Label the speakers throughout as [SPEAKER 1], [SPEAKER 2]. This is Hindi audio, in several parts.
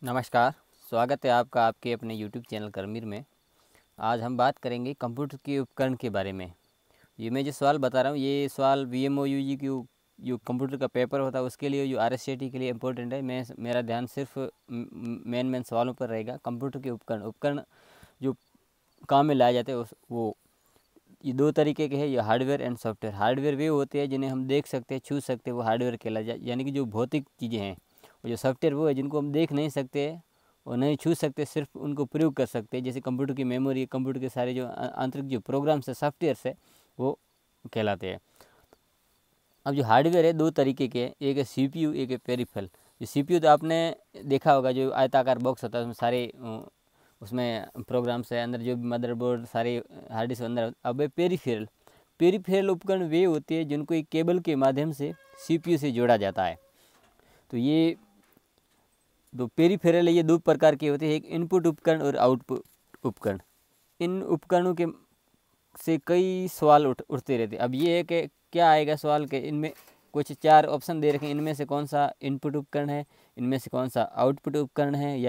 [SPEAKER 1] नमस्कार। स्वागत है आपका आपके अपने यूट्यूब चैनल करमीर में। आज हम बात करेंगे कंप्यूटर के उपकरण के बारे में। ये मैं जो सवाल बता रहा हूँ, ये सवाल VMOUG की जो कंप्यूटर का पेपर होता है उसके लिए, जो RSAT के लिए इम्पोर्टेंट है। मेरा ध्यान सिर्फ मेन सवालों पर रहेगा। कंप्यूटर के उपकरण जो काम में लाए जाते हैं वो ये दो तरीके के हैं, ये हार्डवेयर एंड सॉफ्टवेयर। हार्डवेयर वे होते हैं जिन्हें हम देख सकते हैं, छू सकते हैं, वो हार्डवेयर कहलाते, यानी कि जो भौतिक चीज़ें हैं। और जो सॉफ्टवेयर वो है जिनको हम देख नहीं सकते और नहीं छू सकते, सिर्फ उनको प्रयोग कर सकते हैं। जैसे कंप्यूटर की मेमोरी, कंप्यूटर के सारे जो आंतरिक जो प्रोग्राम्स है, सॉफ्टवेयर है, वो कहलाते हैं। अब जो हार्डवेयर है दो तरीके के हैं, एक है CPU, एक है पेरिफेरल। जो CPU तो आपने देखा होगा, जो आयताकार बॉक्स होता है, उसमें सारे उसमें प्रोग्राम्स है अंदर, जो भी मदरबोर्ड सारे हार्ड डिस्क अंदर। अब है पेरिफेरल। पेरिफेरल उपकरण वे होते हैं जिनको एक केबल के माध्यम से CPU से जोड़ा जाता है। तो ये दो पेरिफेरल है, ये दो प्रकार के होते हैं, एक इनपुट उपकरण और आउटपुट उपकरण। इन उपकरणों के से कई सवाल उठते रहते हैं। अब ये है कि क्या आएगा सवाल के, इनमें कुछ चार ऑप्शन दे रखे हैं, इनमें से कौन सा इनपुट उपकरण है, इनमें से कौन सा आउटपुट उपकरण है,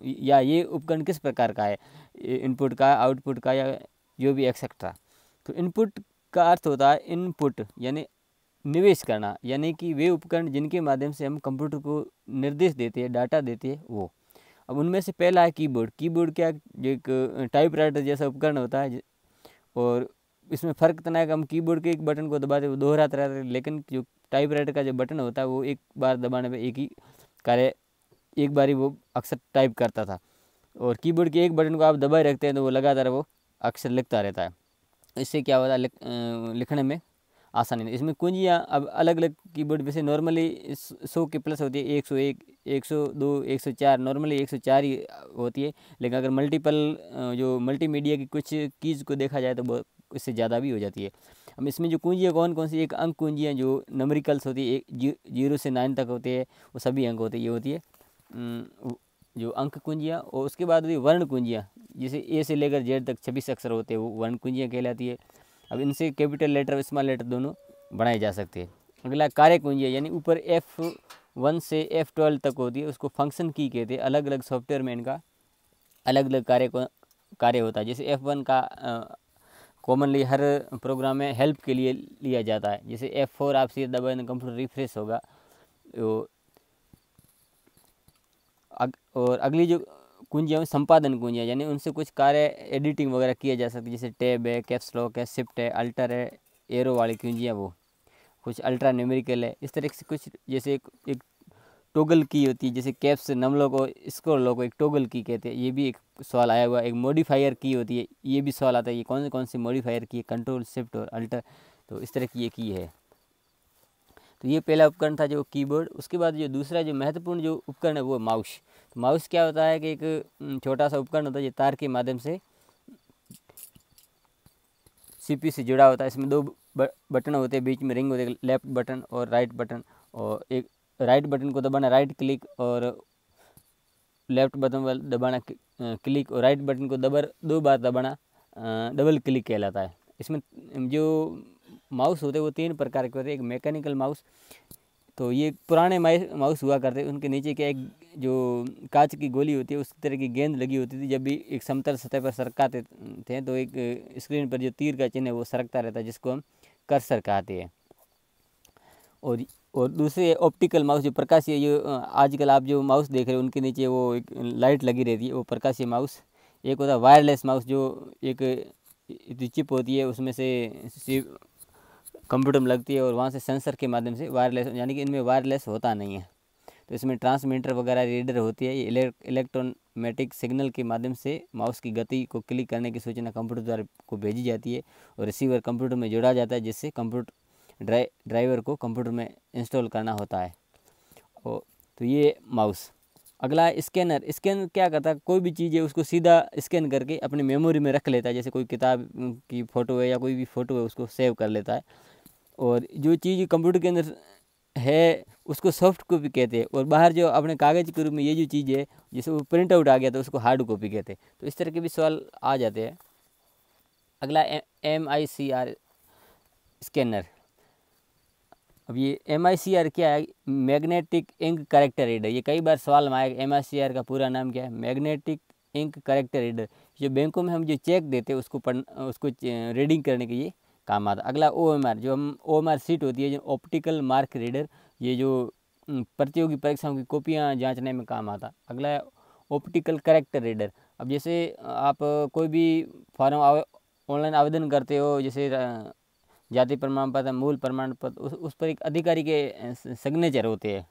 [SPEAKER 1] या ये उपकरण किस प्रकार का है, इनपुट का, आउटपुट का, या जो भी एक्सेट्रा। तो इनपुट का अर्थ होता है इनपुट, यानी निवेश करना, यानी कि वे उपकरण जिनके माध्यम से हम कंप्यूटर को निर्देश देते हैं, डाटा देते हैं, वो। अब उनमें से पहला है कीबोर्ड। कीबोर्ड क्या, जो एक टाइपराइटर जैसा उपकरण होता है, और इसमें फ़र्क इतना है कि हम कीबोर्ड के एक बटन को दबाते वो दोहराता रहता है, लेकिन जो टाइपराइटर का जो बटन होता है वो एक बार दबाने पे एक ही कार्य, एक बार ही वो अक्षर टाइप करता था। और कीबोर्ड के एक बटन को आप दबाए रखते हैं तो वो लगातार वो अक्षर लिखता रहता है। इससे क्या होता है, लिखने में आसानी नहीं। इसमें कुंजियाँ अब अलग अलग कीबोर्ड वैसे नॉर्मली 100 के प्लस होती है, 101, 102, 104, नॉर्मली 104 ही होती है। लेकिन अगर मल्टीपल जो मल्टीमीडिया की कुछ कीज़ को देखा जाए तो वो इससे ज़्यादा भी हो जाती है। अब इसमें जो कुंजियाँ कौन कौन सी, एक अंक कुंजियाँ जो नंबरिकल्स होती है, एक 0 से 9 तक होते हैं, वो सभी अंक होते हैं, ये होती है जो अंक कुंजियाँ। और उसके बाद होती है वर्ण कुंजियाँ, जैसे A से लेकर Z तक 26 अक्षर होते हैं, वो वर्ण कुंजियाँ कहलाती है। अब इनसे कैपिटल लेटर और स्मॉल लेटर दोनों बनाए जा सकते हैं। अगला कार्य कुंजियाँ, यानी ऊपर F1 से F12 तक होती है, उसको फंक्शन की कहते हैं। अलग अलग सॉफ्टवेयर में इनका अलग अलग कार्य होता है। जैसे F1 का कॉमनली हर प्रोग्राम में हेल्प के लिए लिया जाता है। जैसे F4 आप सीधे दबाएं कंप्यूटर रिफ्रेश होगा। और अगली जो कुंजियाँ संपादन कुंजियाँ, यानी उनसे कुछ कार्य एडिटिंग वगैरह किया जा सकती है। जैसे टैब है, कैप्स लॉक है, शिफ्ट है, अल्टर है, एरो वाली कुंजियाँ, वो कुछ अल्ट्रा न्यूमेरिकल है। इस तरह से कुछ, जैसे एक टोगल की होती है, जैसे कैप्स नम लॉक और स्क्रॉल लॉक को एक टोगल की कहते हैं। ये भी एक सवाल आया हुआ है। एक मॉडिफायर की होती है, ये भी सवाल आता है, ये कौन सी मॉडिफायर की है, कंट्रोल, शिफ्ट और अल्टर। तो इस तरह की ये की है। तो ये पहला उपकरण था जो कीबोर्ड। उसके बाद जो दूसरा जो महत्वपूर्ण जो उपकरण है वो है माउस। तो माउस क्या होता है कि एक छोटा सा उपकरण होता है, ये तार के माध्यम से CPU से जुड़ा होता है। इसमें दो बटन होते हैं, बीच में रिंग होते हैं, लेफ्ट बटन और राइट बटन। और एक राइट बटन को दबाना राइट क्लिक, और लेफ्ट बटन दबाना क्लिक, और राइट बटन को दो बार दबाना डबल क्लिक कहलाता है। इसमें जो माउस होते हैं वो तीन प्रकार के होते हैं। एक मैकेनिकल माउस, तो ये पुराने माउस हुआ करते, उनके नीचे क्या एक जो कांच की गोली होती है, उस तरह की गेंद लगी होती थी। जब भी एक समतल सतह पर सरकाते थे तो एक स्क्रीन पर जो तीर का चिन्ह है वो सरकता रहता है, जिसको हम कर्सर कहते हैं। और दूसरे ऑप्टिकल माउस, जो प्रकाशीय, जो आजकल आप जो माउस देख रहे हो उनके नीचे वो एक लाइट लगी रहती है, वो प्रकाशीय माउस। एक होता है वायरलेस माउस, जो एक चिप होती है, उसमें से कंप्यूटर में लगती है और वहाँ से सेंसर के माध्यम से वायरलेस, यानी कि इनमें वायरलेस होता नहीं है। तो इसमें ट्रांसमीटर वगैरह रीडर होती है। ये इलेक्ट्रोमैटिक सिग्नल के माध्यम से माउस की गति को क्लिक करने की सूचना कंप्यूटर द्वारा को भेजी जाती है, और रिसीवर कंप्यूटर में जोड़ा जाता है, जिससे कंप्यूटर ड्राइवर को कंप्यूटर में इंस्टॉल करना होता है। और तो ये माउस। अगला स्कैनर। स्कैनर क्या करता है, कोई भी चीज़ है उसको सीधा स्कैन करके अपनी मेमोरी में रख लेता है। जैसे कोई किताब की फ़ोटो है या कोई भी फ़ोटो है, उसको सेव कर लेता है। और जो चीज़ कंप्यूटर के अंदर है उसको सॉफ्ट कॉपी कहते हैं। और बाहर जो अपने कागज़ के रूप में ये जो चीज़ है, जैसे वो प्रिंट आउट आ गया तो उसको हार्ड कॉपी कहते हैं। तो इस तरह के भी सवाल आ जाते हैं। अगला MICR स्कैनर। अब ये MICR क्या है, मैग्नेटिक इंक करेक्टर रीडर। ये कई बार सवाल में आएगा, MICR का पूरा नाम क्या है, मैग्नेटिक इंक करेक्टर रीडर। जो बैंकों में हम जो चेक देते हैं उसको रीडिंग करने के लिए काम आता। अगला OMR, जो हम OMR सीट होती है, जो ऑप्टिकल मार्क रीडर, ये जो प्रतियोगी परीक्षाओं की कॉपियाँ जांचने में काम आता। अगला है ऑप्टिकल करेक्टर रीडर। अब जैसे आप कोई भी फॉर्म ऑनलाइन आवेदन करते हो, जैसे जाति प्रमाण पत्र, मूल प्रमाण पत्र, उस पर एक अधिकारी के सिग्नेचर होते हैं,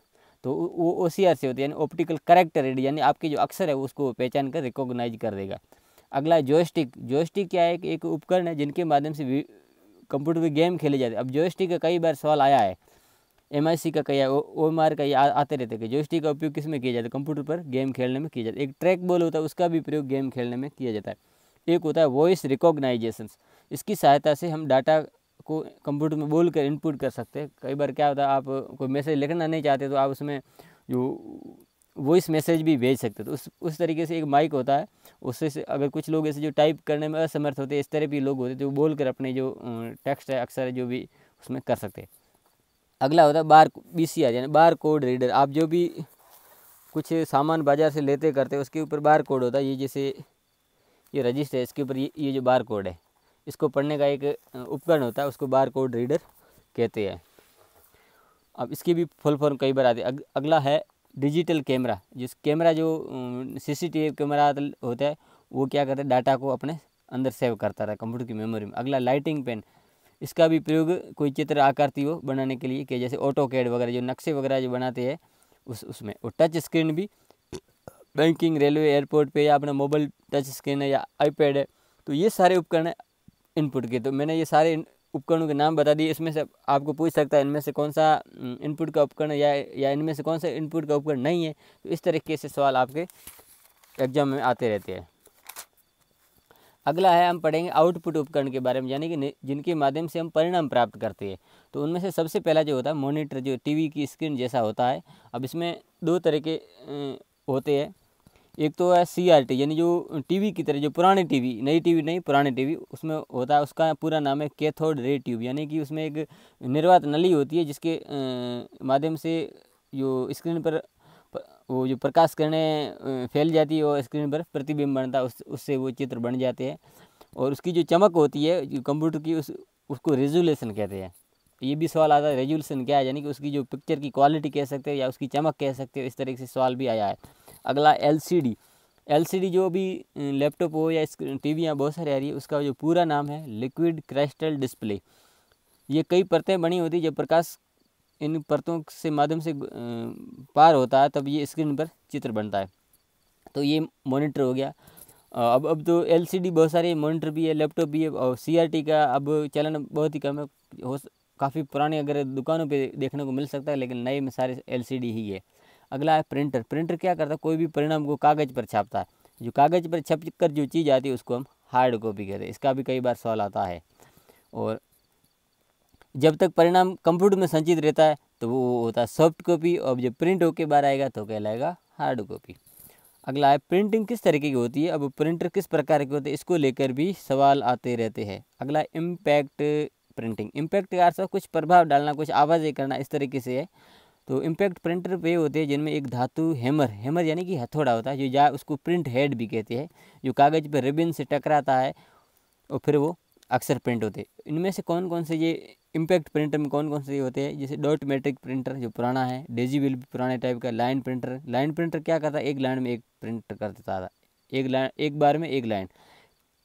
[SPEAKER 1] तो वो OCR से होते हैं, यानी ऑप्टिकल करेक्टर रीडर, यानी आपके जो अक्षर है उसको पहचान कर रिकॉग्नाइज कर देगा। अगला जॉयस्टिक। जॉयस्टिक क्या है, एक उपकरण है जिनके माध्यम से कंप्यूटर पे गेम खेले जाते हैं। अब जॉयस्टिक का कई बार सवाल आया है, MIC का कई, OMR का, ये आते रहते हैं कि जॉयस्टिक का उपयोग किस में किया जाता है, कंप्यूटर पर गेम खेलने में किया जाता है। एक ट्रैक बॉल होता है, उसका भी प्रयोग गेम खेलने में किया जाता है। एक होता है वॉइस रिकॉग्नाइजेशन। इसकी सहायता से हम डाटा को कंप्यूटर में बोल कर इनपुट कर सकते हैं। कई बार क्या होता है, आप कोई मैसेज लिखना नहीं चाहते तो आप उसमें जो वॉइस मैसेज भी भेज सकते हो। तो उस तरीके से एक माइक होता है, उससे से अगर कुछ लोग ऐसे जो टाइप करने में असमर्थ होते हैं, इस तरह भी लोग होते हैं जो बोल कर अपने जो टेक्स्ट है, अक्षर है, जो भी उसमें कर सकते हैं। अगला होता है BCR, यानी बार कोड रीडर। आप जो भी कुछ सामान बाजार से लेते करते हैं, उसके ऊपर बार कोड होता है। ये जैसे ये रजिस्टर है, इसके ऊपर ये जो बार कोड है, इसको पढ़ने का एक उपकरण होता है, उसको बार कोड रीडर कहते हैं। अब इसकी भी फुल फॉर्म कई बार आती है। अगला है डिजिटल कैमरा। जिस कैमरा जो CCTV कैमरा होता है, वो क्या करता है, डाटा को अपने अंदर सेव करता रहा कंप्यूटर की मेमोरी में। अगला लाइटिंग पेन। इसका भी प्रयोग कोई चित्र आकृति हो बनाने के लिए कि जैसे ऑटोकैड वगैरह, जो नक्शे वगैरह जो बनाते हैं उसमें। और टच स्क्रीन भी, बैंकिंग, रेलवे, एयरपोर्ट पे, या अपना मोबाइल टच स्क्रीन है या iPad है, तो ये सारे उपकरण इनपुट के। तो मैंने ये सारे उपकरणों के नाम बता दिए। इसमें से आपको पूछ सकता है इनमें से कौन सा इनपुट का उपकरण है, या इनमें से कौन सा इनपुट का उपकरण नहीं है। तो इस तरीके से सवाल आपके एग्जाम में आते रहते हैं। अगला है, हम पढ़ेंगे आउटपुट उपकरण के बारे में, यानी कि जिनके माध्यम से हम परिणाम प्राप्त करते हैं। तो उनमें से सबसे पहला जो होता है मॉनिटर, जो टीवी की स्क्रीन जैसा होता है। अब इसमें दो तरह के होते हैं। एक तो है CRT, यानी जो टीवी की तरह, जो पुराने टीवी, नई टीवी नहीं, पुराने टीवी, उसमें होता है, उसका पूरा नाम है कैथोड रे ट्यूब। यानी कि उसमें एक निर्वात नली होती है, जिसके माध्यम से जो स्क्रीन पर वो जो प्रकाश किरणें फैल जाती है, और स्क्रीन पर प्रतिबिंब बनता है, उससे वो चित्र बन जाते हैं। और उसकी जो चमक होती है जो कंप्यूटर की, उसको रेजोल्यूशन कहते हैं। ये भी सवाल आता है, रेजोल्यूशन क्या है, यानी कि उसकी जो पिक्चर की क्वालिटी कह सकते हो या उसकी चमक कह सकते हो। इस तरीके से सवाल भी आया है। अगला LCD, जो भी लैपटॉप हो या टीवी बहुत सारी आ रही है, उसका जो पूरा नाम है लिक्विड क्रिस्टल डिस्प्ले। ये कई परतें बनी होती है, जब प्रकाश इन परतों से माध्यम से पार होता है, तब ये स्क्रीन पर चित्र बनता है। तो ये मॉनिटर हो गया। अब तो LCD बहुत सारे मॉनिटर भी है, लैपटॉप भी है। और CRT का अब चलन बहुत ही कम है, काफ़ी पुराने अगर दुकानों पे देखने को मिल सकता है, लेकिन नए में सारे LCD ही है। अगला है प्रिंटर। प्रिंटर क्या करता है, कोई भी परिणाम को कागज़ पर छापता है। जो कागज़ पर छप कर जो चीज़ आती है उसको हम हार्ड कॉपी कहते हैं। इसका भी कई बार सवाल आता है। और जब तक परिणाम कंप्यूटर में संचित रहता है तो वो होता है सॉफ्ट कॉपी, और जब प्रिंट होके बाहर आएगा तो कहलाएगा हार्ड कॉपी। अगला है प्रिंटिंग किस तरीके की होती है। अब प्रिंटर किस प्रकार के होते हैं, इसको लेकर भी सवाल आते रहते हैं। अगला इम्पैक्ट प्रिंटिंग। इम्पैक्ट का अर्थ कुछ प्रभाव डालना, कुछ आवाज़ें करना, इस तरीके से है। तो इम्पैक्ट प्रिंटर वे होते हैं जिनमें एक धातु हैमर यानी कि हथौड़ा होता है, जो उसको प्रिंट हेड भी कहते हैं, जो कागज़ पर रिबन से टकराता है और फिर वो अक्सर प्रिंट होते हैं। इनमें से कौन कौन से ये इम्पैक्ट प्रिंटर में कौन कौन से होते हैं, जैसे डॉट मैट्रिक प्रिंटर जो पुराना है, डेजिबल भी पुराने टाइप का, लाइन प्रिंटर क्या करता है, एक लाइन में एक प्रिंट कर देता था, एक बार में एक लाइन।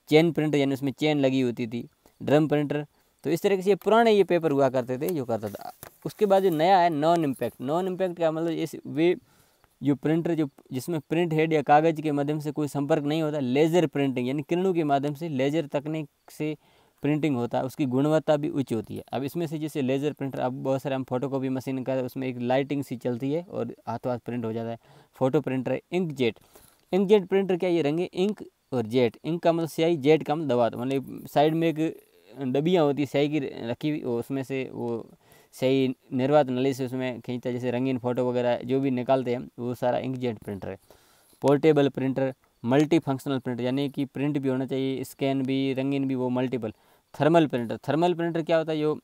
[SPEAKER 1] चेन प्रिंटर, यानी उसमें चेन लगी होती थी। Drum printer. तो इस तरीके से ये पुराने ये पेपर हुआ करते थे जो करता था। उसके बाद जो नया है नॉन इम्पैक्ट का मतलब इस वे जो प्रिंटर जो जिसमें प्रिंट हेड या कागज़ के माध्यम से कोई संपर्क नहीं होता, लेज़र प्रिंटिंग, यानी किरणों के माध्यम से लेज़र तकनीक से प्रिंटिंग होता है, उसकी गुणवत्ता भी उच्च होती है। अब इसमें से जैसे लेज़र प्रिंटर, अब बहुत सारे हम फोटोकॉपी मशीन का, उसमें एक लाइटिंग सी चलती है और हाथों हाथ प्रिंट हो जाता है। फोटो प्रिंटर, इंकजेट प्रिंटर क्या, ये रंगे इंक और जेट। इंक का मतलब स्याही, जेट का मतलब दवा। तो मतलब साइड में एक डबियाँ होती स्याही की रखी हुई, उसमें से वो स्याही निर्वात नली से उसमें खींचता है, जैसे रंगीन फ़ोटो वगैरह जो भी निकालते हैं, वो सारा इंकजेट प्रिंटर है। Portable printer, multi functional printer, यानी कि प्रिंट भी होना चाहिए, स्कैन भी, रंगीन भी, वो मल्टीपल। थर्मल प्रिंटर क्या होता है, जो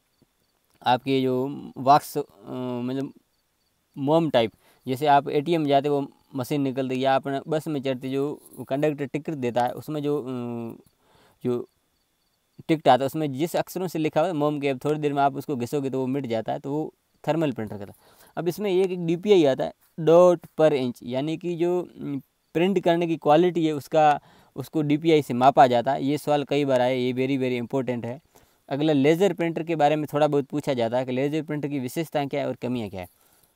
[SPEAKER 1] आपके जो वाक्स मतलब मोम टाइप, जैसे आप एटीएम जाते वो मशीन निकलती, या अपना बस में चढ़ते जो कंडक्टर टिकट देता है उसमें जो टिकट आता है उसमें जिस अक्षरों से लिखा हुआ है मोम के, अब थोड़ी देर में आप उसको घिसोगे तो वो मिट जाता है, तो वो थर्मल प्रिंटर का था। अब इसमें एक डीपीआई आता है, डॉट पर इंच, यानी कि जो प्रिंट करने की क्वालिटी है उसको डीपीआई से मापा जाता है। ये सवाल कई बार आया, ये वेरी वेरी इंपॉर्टेंट है। अगला लेज़र प्रिंटर के बारे में थोड़ा बहुत पूछा जाता है कि लेज़र प्रिंटर की विशेषताएं क्या है और कमियां क्या है।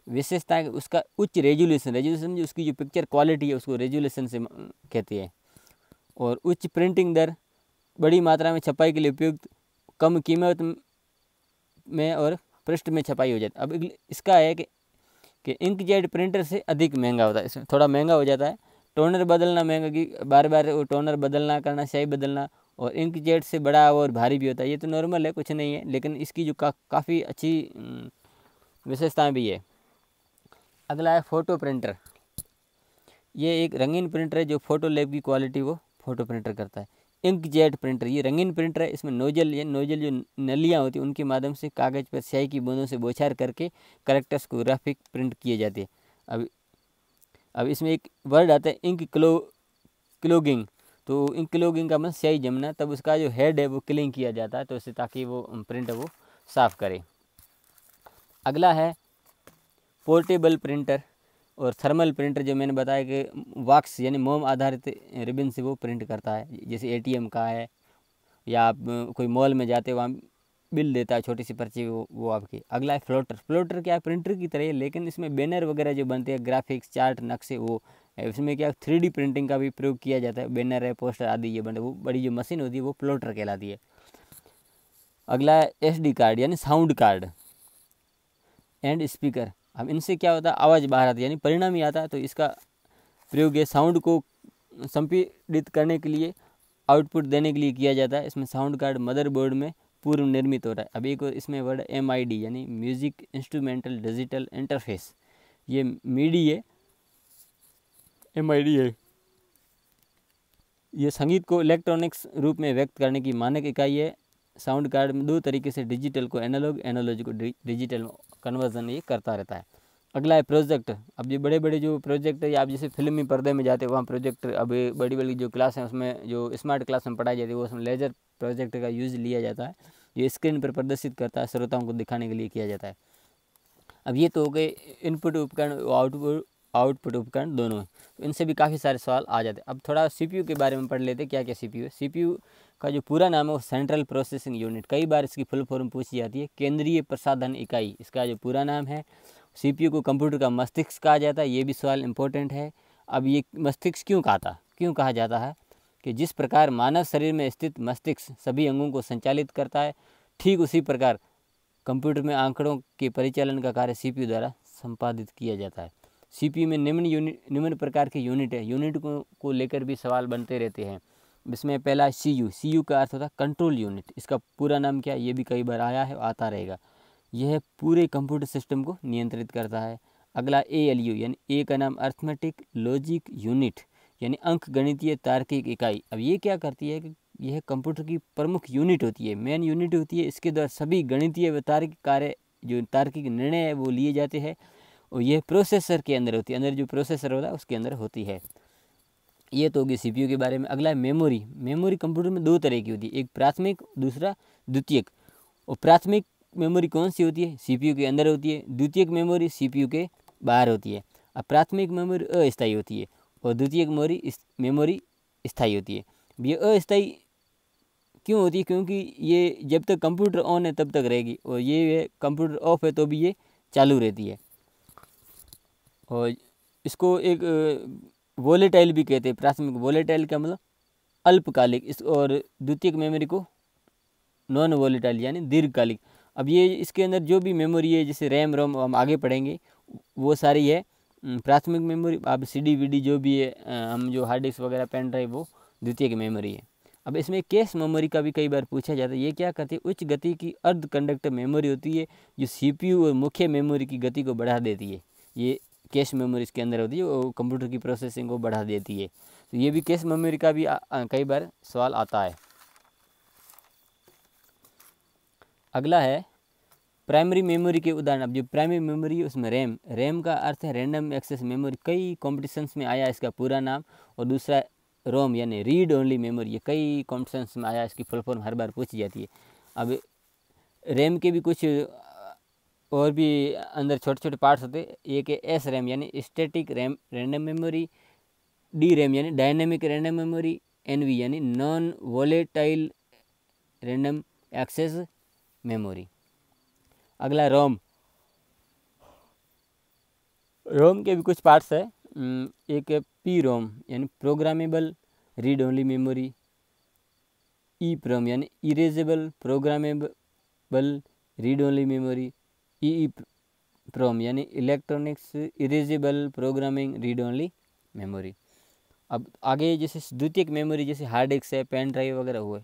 [SPEAKER 1] विशेषता है उसका उच्च रेजोल्यूशन जो उसकी जो पिक्चर क्वालिटी है उसको रेजोल्यूशन से कहती है। और उच्च प्रिंटिंग दर, बड़ी मात्रा में छपाई के लिए उपयुक्त, कम कीमत में और पृष्ठ में छपाई हो जाती है। अब इसका है कि इंकजेट प्रिंटर से अधिक महंगा होता है, इसमें थोड़ा महंगा हो जाता है। टोनर बदलना महंगा, कि बार बार वो टोनर बदलना करना, स्याही बदलना, और इंकजेट से बड़ा और भारी भी होता है। ये तो नॉर्मल है, कुछ नहीं है, लेकिन इसकी जो काफ़ी अच्छी विशेषताएँ भी है। अगला है फ़ोटो प्रिंटर। ये एक रंगीन प्रिंटर है जो फोटो लैब की क्वालिटी को फोटो प्रिंटर करता है। इंकजेट प्रिंटर, ये रंगीन प्रिंटर है, इसमें नोजल जो नलियाँ होती हैं उनके माध्यम से कागज़ पर स्याही की बूंदों से बौछार करके करेक्टर्स को ग्राफिक प्रिंट किए जाते हैं। अब इसमें एक वर्ड आता है इंक क्लोगिंग। तो इंक क्लोगिंग का मतलब स्याही जमना, तब उसका जो हेड है वो क्लीन किया जाता है, तो इससे ताकि वो प्रिंट वो साफ़ करे। अगला है पोर्टेबल प्रिंटर और थर्मल प्रिंटर, जो मैंने बताया कि वॉक्स यानी मोम आधारित रिबन से वो प्रिंट करता है, जैसे एटीएम का है, या आप कोई मॉल में जाते वहाँ बिल देता है छोटी सी पर्ची, वो आपकी। अगला है फ्लोटर क्या है, प्रिंटर की तरह है, लेकिन इसमें बैनर वगैरह जो बनते हैं, ग्राफिक्स, चार्ट, नक्शे, वो इसमें क्या 3D प्रिंटिंग का भी प्रयोग किया जाता है। बैनर है, पोस्टर आदि ये बनते, वो बड़ी जो मशीन होती है वो फ्लोटर कहलाती है। अगला है SD कार्ड यानी साउंड कार्ड एंड स्पीकर। अब इनसे क्या होता है, आवाज़ बाहर आती है यानी परिणाम ही आता है, तो इसका प्रयोग ये साउंड को संपीड़ित करने के लिए, आउटपुट देने के लिए किया जाता है। इसमें साउंड कार्ड मदरबोर्ड में पूर्व निर्मित हो रहा है। अब एक इसमें वर्ड MID यानी म्यूजिक इंस्ट्रूमेंटल डिजिटल इंटरफेस, ये MIDI है, MID है। ये संगीत को इलेक्ट्रॉनिक्स रूप में व्यक्त करने की मानक इकाई है। साउंड कार्ड में दो तरीके से डिजिटल को एनालॉग, एनालॉग को डिजिटल कन्वर्जन ये करता रहता है। अगला है प्रोजेक्टर। अब ये बड़े बड़े जो प्रोजेक्टर, या आप जैसे फिल्मी पर्दे में जाते हैं वहाँ प्रोजेक्टर, अब बड़ी बड़ी जो क्लास हैं उसमें जो स्मार्ट क्लास में पढ़ाई जाती है वो उसमें लेजर प्रोजेक्टर का यूज़ लिया जाता है। ये स्क्रीन पर प्रदर्शित करता है, श्रोताओं को दिखाने के लिए किया जाता है। अब ये तो हो गए इनपुट उपकरण, आउटपुट उपकरण दोनों हैं, तो इनसे भी काफ़ी सारे सवाल आ जाते हैं। अब थोड़ा CPU के बारे में पढ़ लेते हैं, क्या क्या CPU है। CPU का जो पूरा नाम है वो सेंट्रल प्रोसेसिंग यूनिट, कई बार इसकी फुल फॉर्म पूछी जाती है, केंद्रीय प्रसाधन इकाई इसका जो पूरा नाम है। CPU को कंप्यूटर का मस्तिष्क कहा जाता है, ये भी सवाल इंपॉर्टेंट है। अब ये मस्तिष्क क्यों कहा जाता है, कि जिस प्रकार मानव शरीर में स्थित मस्तिष्क सभी अंगों को संचालित करता है, ठीक उसी प्रकार कंप्यूटर में आंकड़ों के परिचालन का कार्य CPU द्वारा संपादित किया जाता है। CPU में निम्न प्रकार के यूनिट है, यूनिट को लेकर भी सवाल बनते रहते हैं। इसमें पहला CU का अर्थ होता है कंट्रोल यूनिट, इसका पूरा नाम क्या है ये भी कई बार आया है, आता रहेगा। यह पूरे कंप्यूटर सिस्टम को नियंत्रित करता है। अगला ALU यानी A का नाम अर्थमेटिक लॉजिक यूनिट, यानी अंक गणितीय तार्किक इकाई। अब ये क्या करती है कि यह कंप्यूटर की प्रमुख यूनिट होती है, मेन यूनिट होती है, इसके द्वारा सभी गणितीय व तार्किक कार्य, जो तार्किक निर्णय है वो लिए जाते हैं, और यह प्रोसेसर के अंदर होती है, अंदर जो प्रोसेसर होता है उसके अंदर होती है। ये तो होगी CPU के बारे में। अगला है मेमोरी कंप्यूटर में दो तरह की होती है, एक प्राथमिक, दूसरा द्वितीयक। और प्राथमिक मेमोरी कौन सी होती है, CPU के अंदर होती है। द्वितीयक मेमोरी CPU के बाहर होती है। अब प्राथमिक मेमोरी अस्थायी होती है और द्वितीयक मेमोरी स्थायी होती है। ये अस्थायी क्यों होती है, क्योंकि ये जब तक कंप्यूटर ऑन है तब तक रहेगी, और ये कंप्यूटर ऑफ है तो भी ये चालू रहती है। और इसको एक वोलेटाइल भी कहते हैं। प्राथमिक वोलेटाइल का मतलब अल्पकालिक, इस और द्वितीयक मेमोरी को नॉन वोलेटाइल यानी दीर्घकालिक। अब ये इसके अंदर जो भी मेमोरी है, जैसे रैम रोम हम आगे पढ़ेंगे, वो सारी है प्राथमिक मेमोरी। अब CD-VD जो भी है, हम जो हार्ड डिस्क वगैरह पेन ड्राइव, वो द्वितीयक मेमोरी है। अब इसमें कैश मेमोरी का भी कई बार पूछा जाता है। ये क्या करती है, उच्च गति की अर्ध कंडक्टर मेमोरी होती है, जो CPU और मुख्य मेमोरी की गति को बढ़ा देती है। ये कैश मेमोरी इसके अंदर होती है, वो कंप्यूटर की प्रोसेसिंग को बढ़ा देती है। तो ये भी कैश मेमोरी का भी कई बार सवाल आता है। अगला है प्राइमरी मेमोरी के उदाहरण, अब जो प्राइमरी मेमोरी है उसमें रैम का अर्थ है रैंडम एक्सेस मेमोरी, कई कॉम्पिटिशन्स में आया इसका पूरा नाम। और दूसरा रोम यानी रीड ओनली मेमोरी, ये कई कॉम्पिटिशन्स में आया, इसकी फुल फॉर्म हर बार पूछी जाती है। अब रैम के भी कुछ और भी अंदर छोटे छोटे पार्ट्स होते हैं। एक है एस रैम यानी static RAM random memory, D RAM यानी डायनेमिक रैंडम मेमोरी, एनवी यानी non volatile random access memory. अगला रोम के भी कुछ पार्ट्स है। एक है पी रोम यानी programmable read only memory, E PROM यानी erasable programmable read only memory, E PROM यानी electronics erasable programming read only memory. अब आगे जैसे द्वितीयक मेमोरी जैसे हार्ड डिस्क है, पेन ड्राइव वगैरह हुए।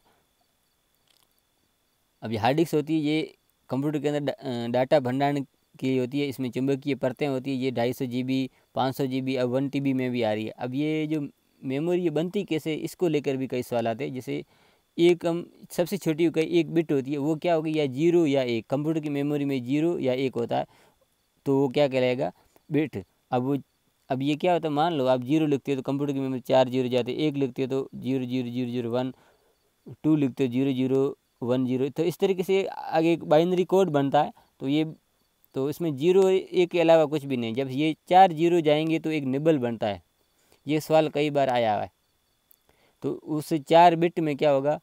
[SPEAKER 1] अब ये हार्ड डिस्क होती है, ये कंप्यूटर के अंदर डाटा भंडारण की होती है, इसमें चुंबकीय परतें होती है। ये 250 GB 500 GB अब 1 TB में भी आ रही है। अब ये जो मेमोरी ये बनती कैसे, इसको लेकर भी कई सवाल आते हैं। जैसे एक सबसे छोटी एक बिट होती है, वो क्या होगी, या 0 या 1। कंप्यूटर की मेमोरी में 0 या 1 होता है, तो वो क्या कहलाएगा, बिट। अब ये क्या होता है, मान लो आप 0 लिखते हो तो कंप्यूटर की मेमोरी 4 0 जाते हैं, 1 लिखते हो तो 0 0 0 0 1, 2 लिखते हो 0 0 1 0। तो इस तरीके से आगे एक बाइनरी कोड बनता है। तो इसमें 0 1 के अलावा कुछ भी नहीं। जब ये 4 0 जाएंगे तो एक निबल बनता है। ये सवाल कई बार आया है। तो उस 4 बिट में क्या होगा,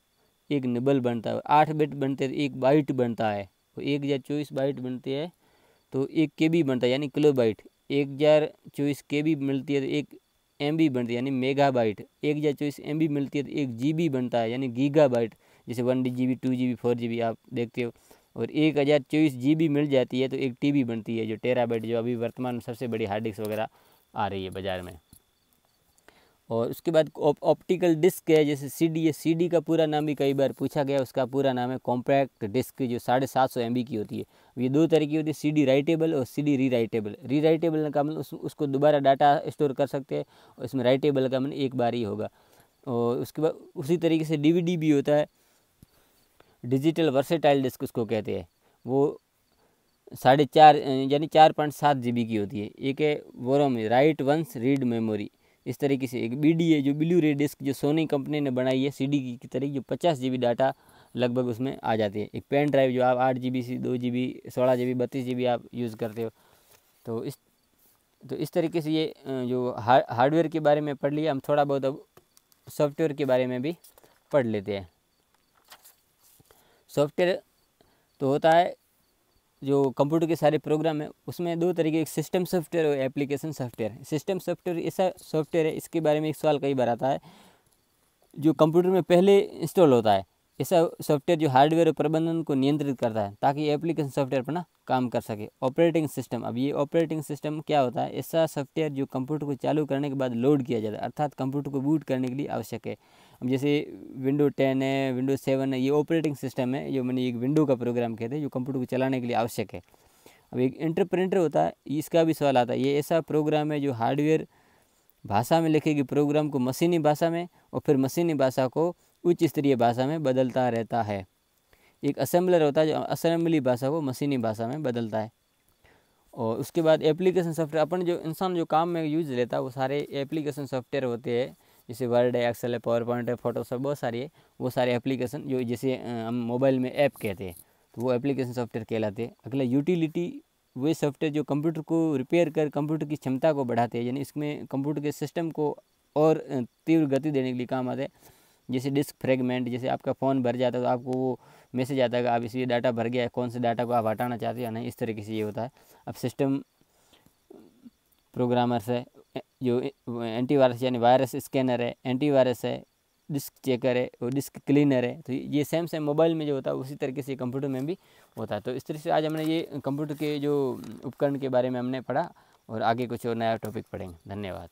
[SPEAKER 1] एक निबल बनता है। 8 बिट बनते हैं तो एक बाइट बनता है। तो 1024 बाइट बनते हैं तो 1 KB बनता है यानी किलो बाइट। 1024 KB मिलती है तो 1 MB बनती है यानी मेगा बाइट। 1024 MB मिलती है तो 1 GB बनता है यानी गीगा बाइट। जैसे 1 GB 2 GB 4 GB आप देखते हो। और 1024 GB मिल जाती है तो 1 TB बनती है, जो टेराबाइट, जो अभी वर्तमान में सबसे बड़ी हार्ड डिस्क वगैरह आ रही है बाज़ार में। और उसके बाद ऑप्टिकल डिस्क है, जैसे CD है। CD का पूरा नाम भी कई बार पूछा गया, उसका पूरा नाम है कॉम्पैक्ट डिस्क, जो 750 MB की होती है। ये दो तरह की होती है, CD राइटेबल और CD रीराइटेबल। रीराइटेबल का मतलब उसको दोबारा डाटा स्टोर कर सकते हैं, और इसमें राइटेबल का मतलब एक बार ही होगा। और उसके बाद उसी तरीके से DVD भी होता है, डिजिटल वर्सेटाइल डिस्क उसको कहते हैं। वो 4.5 यानी 4.7 GB की होती है। एक है WORM write once read memory. इस तरीके से एक BD है, जो ब्लू रे डिस्क, जो सोनी कंपनी ने बनाई है CD की तरह, जो 50 GB डाटा लगभग उसमें आ जाती है। एक पेन ड्राइव, जो आप 8 GB से 2 GB 16 GB 32 GB आप यूज़ करते हो। तो इस तरीके से ये जो हार्डवेयर के बारे में पढ़ लिया। हम थोड़ा बहुत अब सॉफ्टवेयर के बारे में भी पढ़ लेते हैं। सॉफ्टवेयर तो होता है जो कंप्यूटर के सारे प्रोग्राम है, उसमें दो तरीके, एक सिस्टम सॉफ्टवेयर और एप्लीकेशन सॉफ्टवेयर। सिस्टम सॉफ्टवेयर ऐसा सॉफ्टवेयर है, इसके बारे में एक सवाल कई बार आता है, जो कंप्यूटर में पहले इंस्टॉल होता है। ऐसा सॉफ्टवेयर जो हार्डवेयर प्रबंधन को नियंत्रित करता है, ताकि एप्लीकेशन सॉफ्टवेयर अपना काम कर सके। ऑपरेटिंग सिस्टम, अब ये ऑपरेटिंग सिस्टम क्या होता है, ऐसा सॉफ्टवेयर जो कंप्यूटर को चालू करने के बाद लोड किया जाता है, अर्थात कंप्यूटर को बूट करने के लिए आवश्यक है। अब जैसे विंडो 10 है, विंडो 7 है, ये ऑपरेटिंग सिस्टम है, जो मैंने एक विंडो का प्रोग्राम कहते हैं, जो कंप्यूटर को चलाने के लिए आवश्यक है। अब एक इंटरप्रेटर होता है, इसका भी सवाल आता है। ये ऐसा प्रोग्राम है जो हार्डवेयर भाषा में लिखे गए प्रोग्राम को मशीनी भाषा में, और फिर मशीनी भाषा को उच्च स्तरीय भाषा में बदलता रहता है। एक असेंबलर होता है, जो असेंबली भाषा को मशीनी भाषा में बदलता है। और उसके बाद एप्लीकेशन सॉफ्टवेयर, अपन जो इंसान जो काम में यूज लेता है, वो सारे एप्लीकेशन सॉफ्टवेयर होते हैं। जैसे वर्ड है, एक्सेल है, पावर पॉइंट है, फोटोशॉप, बहुत सारी है। वो सारे एप्लीकेशन जो जैसे हम मोबाइल में ऐप कहते हैं, तो वो एप्लीकेशन सॉफ्टवेयर कहलाते हैं। अगला यूटिलिटी, वे सॉफ्टवेयर जो कंप्यूटर को रिपेयर कर कंप्यूटर की क्षमता को बढ़ाते हैं, यानी इसमें कंप्यूटर के सिस्टम को और तीव्र गति देने के लिए काम आते हैं। जैसे डिस्क फ्रेगमेंट, जैसे आपका फ़ोन भर जाता है तो आपको वो मैसेज आता है कि आप इसी डाटा भर गया है, कौन से डाटा को आप हटाना चाहते हो या नहीं, इस तरीके से ये होता है। अब सिस्टम प्रोग्रामर्स है, जो एंटीवायरस यानी वायरस स्कैनर है, एंटीवायरस है, डिस्क चेकर है और डिस्क क्लीनर है। तो ये सेम मोबाइल में जो होता है, उसी तरीके से कंप्यूटर में भी होता है। तो इस तरह से आज हमने ये कंप्यूटर के जो उपकरण के बारे में हमने पढ़ा, और आगे कुछ और नया टॉपिक पढ़ेंगे। धन्यवाद।